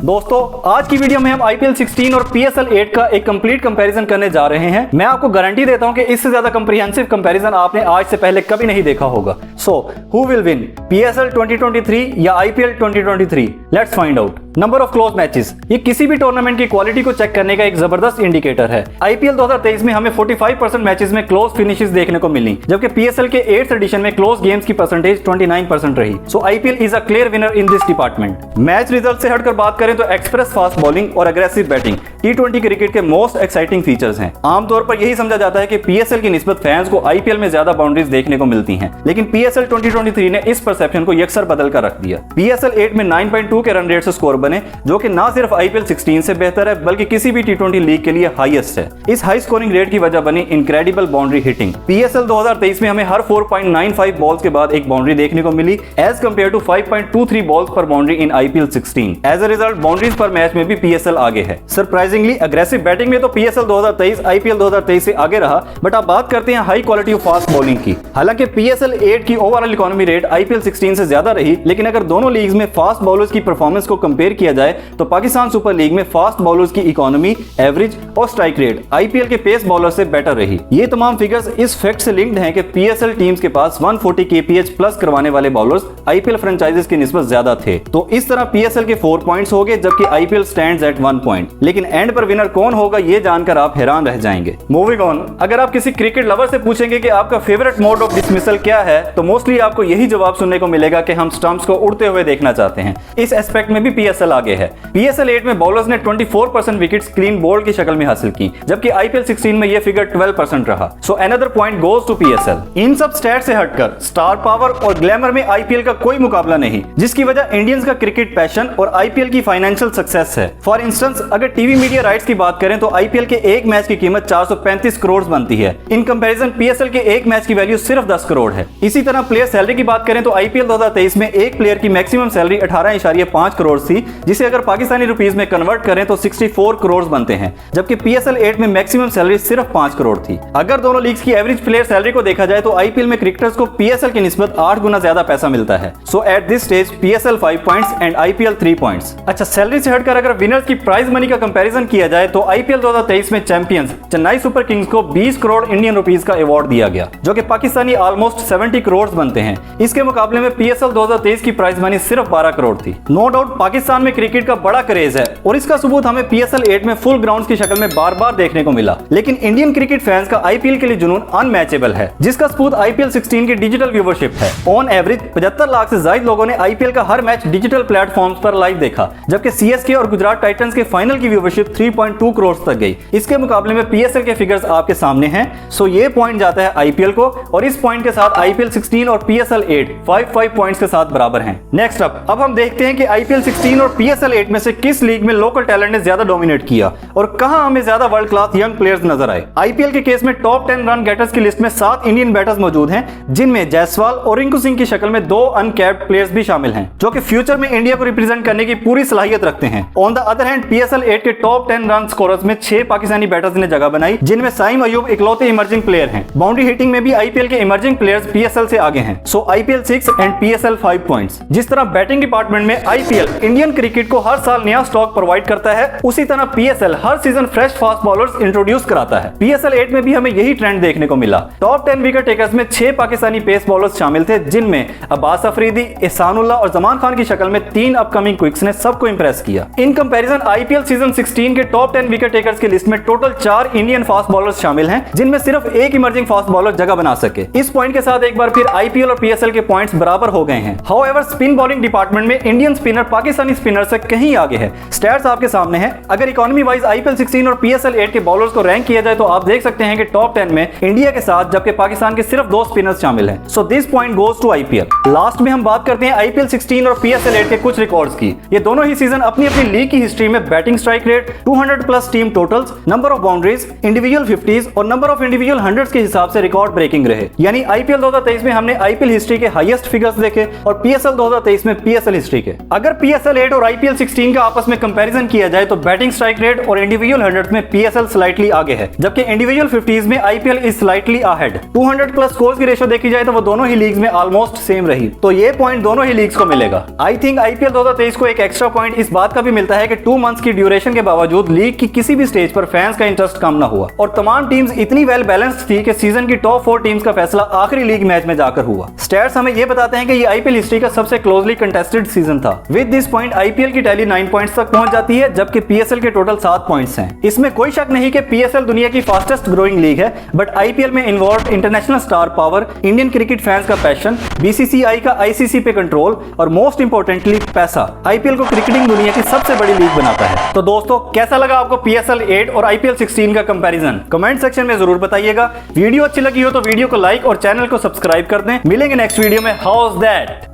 दोस्तों आज की वीडियो में हम IPL 16 और PSL 8 का एक कंप्लीट कंपैरिजन करने जा रहे हैं। मैं आपको गारंटी देता हूं कि इससे ज्यादा कंप्रिहेंसिव कंपैरिजन आपने आज से पहले कभी नहीं देखा होगा। So who will win, PSL 2023 या IPL 2023? Let's find out. Number of close matches, ये किसी भी टूर्नामेंट की क्वालिटी को चेक करने का एक जबरदस्त इंडिकेटर है। IPL 2023 में हमें 45% मैचेस में क्लोज फिनिशेस देखने को मिली, जबकि PSL के 8th एडिशन में क्लोज गेम्स की परसेंटेज 29% रही। सो IPL is a clear winner in this department. Match result से हटकर बात करें तो एक्सप्रेस फास्ट बॉलिंग और एग्रेसिव बैटिंग T20 क्रिकेट के मोस्ट एक्साइटिंग फीचर्स हैं। आमतौर पर यही समझा जाता है कि PSL की निस्बत फैंस को IPL में ज्यादा बाउंड्रीज देखने को मिलती हैं, लेकिन PSL 2023 ने इस परसेप्शन को यकसर बदल कर रख दिया। PSL 8 में 9.2 के रन रेट से स्कोर बने, जो कि ना सिर्फ IPL 16 से बेहतर है बल्कि किसी भी T20 लीग के लिए हाईएस्ट है। इस हाई स्कोरिंग रेट की वजह बनी इनक्रेडिबल बाउंड्री हिटिंग। PSL 2023 में हमें हर 4.95 बॉल्स के बाद एक बाउंड्री देखने को मिली, एज कंपेयर टू 5.23 बॉल्स पर boundary in IPL 16। As a result boundaries पर मैच में भी PSL आगे है। सरप्राइजिंगली अग्रेसिव बैटिंग में तो PSL 2023 IPL 2023 से आगे रहा, बट अब बात करते हैं high quality of fast bowling की। हालांकि PSL 8 की ओवरऑल इकोनॉमी रेट IPL 16 से ज्यादा रही, लेकिन अगर दोनों लीग्स में फास्ट बॉलर्स की परफॉर्मेंस को कंपेयर किया जाए तो पाकिस्तान सुपर लीग में फास्ट बॉलर्स की इकोनॉमी, एवरेज और स्ट्राइक रेट IPL के पेस बॉलर से बेटर रही। ये तमाम फिगर्स इस फैक्ट से लिंक्ड हैं कि PSL टीम्स के पास 140 kph प्लस करवाने वाले बॉलर्स IPL फ्रेंचाइजेस की निस्बत ज्यादा थे। तो इस तरह PSL के 4 पॉइंट्स हो गए, जबकि IPL स्टैंड्स एट 1 पॉइंट। लेकिन एंड पर विनर कौन होगा ये जानकर आप हैरान रह जाएंगे। मूविंग ऑन, अगर आप किसी क्रिकेट लवर से पूछेंगे कि आपका फेवरेट मोड ऑफ डिसमिसल क्या है, तो मोस्टली आपको यही जवाब सुनने को मिलेगा कि हम स्टंप्स को उड़ते हुए देखना चाहते हैं। इस एस्पेक्ट में भी PSL आगे है। PSL 8 में बॉलर्स ने 24% विकेट्स क्लीन बोल्ड की शक्ल में हासिल की, जबकि IPL 16 में यह फिगर 12% रहा। So another point goes to PSL। इन सब स्टैट से हटकर स्टार पावर और ग्लैमर में IPL का कोई मुकाबला नहीं, जिसकी वजह इंडियंस का क्रिकेट पैशन और IPL की फाइनेंशियल सक्सेस है। फॉर इंस्टेंस, अगर टीवी मीडिया राइट्स की बात करें तो IPL के एक मैच की कीमत 435 करोड़ बनती है। इन कंपैरिजन PSL के एक मैच की वैल्यू सिर्फ 10 करोड़ है। इसी तरह प्लेयर सैलरी की बात करें तो IPL 2023 में एक प्लेयर की मैक्सिमम सैलरी 18.5 करोड़ थी, जिसे अगर पाकिस्तानी रुपीस में कन्वर्ट करें तो 64 करोड़ बनते हैं, जबकि PSL 8 में मैक्सिमम सैलरी सिर्फ 5 करोड़ थी। अगर दोनों लीग्स की एवरेज प्लेयर सैलरी को देखा जाए तो IPL में क्रिकेटर्स को PSL की निस्बत 8 गुना ज्यादा पैसा मिलता है। So at this stage PSL 5 points and IPL 3 points. अच्छा, सैलरी से हटकर अगर विनर्स की प्राइज मनी का कंपैरिजन किया जाए तो IPL 2023 में चैंपियंस चेन्नई सुपर किंग्स को 20 करोड़ इंडियन रुपीस का अवार्ड दिया गया, जो कि पाकिस्तानी ऑलमोस्ट 70 करोड़ बनते हैं। इसके मुकाबले में PSL 2023 की प्राइज मनी सिर्फ 12 करोड़ थी। नो डाउट पाकिस्तान में क्रिकेट का बड़ा क्रेज है और इसका सबूत हमें PSL 8 में फुल ग्राउंड्स की शक्ल में बार बार देखने को मिला, लेकिन इंडियन क्रिकेट फैंस का IPL के लिए जुनून अनमैचेबल है, जिसका सबूत IPL 16 की डिजिटल व्यूवरशिप है। ऑन एवरेज 75 लाख से ज्यादा लोगों ने IPL का हर मैच डिजिटल प्लेटफॉर्म्स पर लाइव देखा, जबकि CSK और गुजरात टाइटंस के फाइनल की व्यूवरशिप 3.2 करोड़ तक गई। इसके मुकाबले में PSL के फिगर्स आपके सामने हैं। सो ये पॉइंट जाता है IPL को, और इस पॉइंट के साथ IPL 16 और PSL 8 5 पॉइंट्स के साथ बराबर हैं। नेक्स्ट अब हम देखते हैं कि IPL 16 और PSL 8 में से किस लीग में लोकल टैलेंट ने ज्यादा डोमिनेट किया और कहां हमें ज्यादा वर्ल्ड क्लास यंग प्लेयर्स नजर आए। IPL के केस में टॉप 10 रन गेटर्स की लिस्ट में 7 इंडियन बैटर्स मौजूद हैं, जिनमें जायसवाल और रिंकू सिंह की शक्ल में 2 अनकैप्ड प्लेयर्स भी शामिल हैं, जो कि फ्यूचर में इंडिया को रिप्रेजेंट करने की पूरी सलाहियत रखते हैं। On the other hand PSL 8 के टॉप 10 रन स्कोरर्स में 6 पाकिस्तानी बैटर्स ने जगह बनाई, जिनमें साइम अयूब इकलौते इमर्जिंग प्लेयर हैं। बाउंड्री हिटिंग में भी IPL के इमर्जिंग प्लेयर्स PSL से आगे हैं। सो IPL 6 एंड PSL 5 पॉइंट्स। जिस तरह बैटिंग डिपार्टमेंट में IPL इंडियन क्रिकेट को हर साल नया स्टॉक प्रोवाइड करता है, उसी तरह PSL हर season fresh fast bowlers introduce कराता है। PSL 8 में भी हमें यही ट्रेंड देखने को मिला। टॉप 10 विकेट टेकर्स में 6 पाकिस्तानी पेस बॉलर्स शामिल थे, जिनमें अब्बास अफरीदी, एहसानुल्लाह और जमान खान की शक्ल में 3 अपकमिंग क्विक्स ने सबको इंप्रेस किया। इन कंपैरिजन IPL सीजन 16 के टॉप 10 विकेट टेकर्स की लिस्ट में टोटल 4 इंडियन फास्ट बॉलर्स शामिल हैं, जिनमें सिर्फ एक इमर्जिंग फास्ट बॉलर जगह बना सके। इस पॉइंट के साथ एक बार फिर IPL और PSL के पॉइंट्स बराबर हो गए हैं। हाउएवर स्पिन बॉलिंग डिपार्टमेंट में इंडियन स्पिनर पाकिस्तानी स्पिनर से कहीं आगे है। स्टैट्स आपके सामने हैं। अगर इकोनॉमी वाइज IPL 16 और PSL 8 के बॉलर्स को रैंक किया जाए तो आप देख सकते हैं कि टॉप 10 में इंडिया के साथ, जबकि पाकिस्तान के सिर्फ 2 स्पिनर्स शामिल हैं। So this point goes to IPL। Last में हम बात करते हैं IPL 16 और PSL 8 के कुछ रिकॉर्ड्स की। ये दोनों ही सीजन अपनी अपनी लीग की हिस्ट्री में batting strike rate, 200 plus team totals, number of boundaries, individual 50s और नंबर ऑफ इंडिविजुअल 100s के हिसाब से रिकॉर्ड ब्रेकिंग रहे। यानी IPL 2023 में हमने IPL हिस्ट्री के हाईएस्ट फिगर्स देखे और PSL 2023 में PSL हिस्ट्री के। अगर PSL 8 और IPL 16 का आपस में कंपैरिजन किया जाए तो बैटिंग स्ट्राइक रेट और इंडिविजुअल 100 में PSL स्लाइटली आगे है, जबकि इंडिविजुअल 50s में IPL is slightly ahead. 200 plus scores की रेशो देखी जाए तो वो दोनों ही लीग्स में ऑलमोस्ट सेम रही, तो ये पॉइंट दोनों ही लीग्स को मिलेगा। आई थिंक IPL 2023 को एक एक्स्ट्रा पॉइंट इस बात का भी मिलता है कि 2 मंथ्स की ड्यूरेशन के बावजूद लीग की किसी भी स्टेज पर फैंस का इंटरेस्ट कम ना हुआ और तमाम टीम्स इतनी वेल बैलेंस्ड थी कि सीजन की टॉप 4 टीम्स का फैसला आखिरी लीग मैच में जाकर हुआ। स्टैट्स हमें ये बताते हैं कि ये IPL हिस्ट्री का सबसे क्लोजली कंटेस्टेड सीजन था। विद दिस पॉइंट IPL की टैली 9 पॉइंट्स तक पहुंच जाती है, जबकि PSL के टोटल 7 पॉइंट्स हैं। इसमें कोई शक नहीं कि PSL दुनिया की फास्टेस्ट ग्रोइंग लीग है, बट IPL में involve international star power, Indian cricket fans का पैशन, BCCI का ICC पे कंट्रोल और मोस्ट इंपोर्टेंटली पैसा IPL को क्रिकेटिंग दुनिया की सबसे बड़ी लीग बनाता है। तो दोस्तों, कैसा लगा आपको PSL 8 और IPL 16 का कंपैरिजन? कमेंट सेक्शन में जरूर बताइएगा। वीडियो अच्छी लगी हो तो वीडियो को लाइक और चैनल को सब्सक्राइब कर दें। मिलेंगे नेक्स्ट वीडियो में। How is that?